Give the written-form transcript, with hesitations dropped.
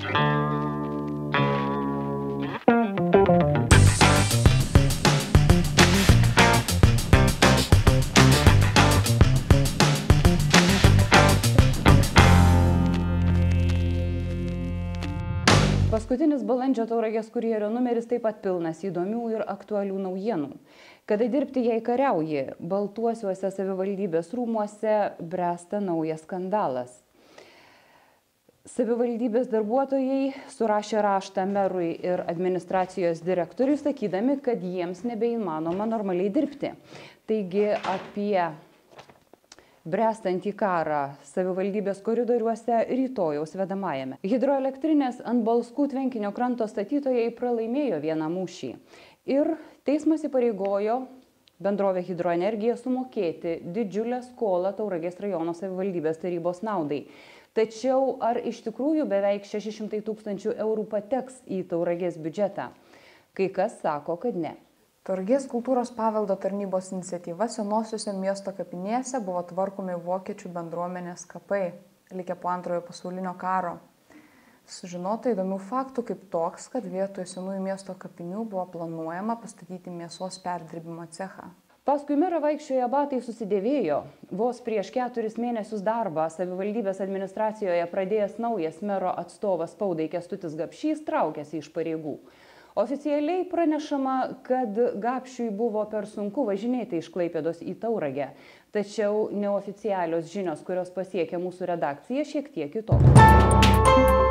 Paskutinis balandžio Tauragės kurjerio numeris taip pat pilnas įdomių ir aktualių naujienų. Kada dirbti jei kariauji, Baltuosiuose savivaldybės rūmuose bręsta naujas skandalas. Savivaldybės darbuotojai surašė raštą merui ir administracijos direktoriui, sakydami, kad jiems nebeįmanoma normaliai dirbti. Taigi apie bręstantį karą savivaldybės koridoriuose rytojaus vedamajame. Hidroelektrinės ant Balskų tvenkinio kranto statytojai pralaimėjo vieną mūšį ir teismas įpareigojo bendrovę Hidroenergiją sumokėti didžiulę skolą Tauragės rajono savivaldybės tarybos naudai. Tačiau ar iš tikrųjų beveik 600 000 eurų pateks į Tauragės biudžetą? Kai kas sako, kad ne. Tauragės kultūros paveldo tarnybos iniciatyva senosiuose miesto kapinėse buvo tvarkomi vokiečių bendruomenės kapai, likę po Antrojo pasaulinio karo. Sužinota įdomių faktų kaip toks, kad vietoje senųjų miesto kapinių buvo planuojama pastatyti mėsos perdirbimo cechą. Paskui merą vaikščioję batai susidėvėjo. Vos prieš 4 mėnesius darbą savivaldybės administracijoje pradėjęs naujas mero atstovas spaudai Kęstutis Gapšys traukėsi iš pareigų. Oficialiai pranešama, kad Gapšiui buvo per sunku važinėti iš Klaipėdos į Tauragę. Tačiau neoficialios žinios, kurios pasiekė mūsų redakciją, šiek tiek kitokios.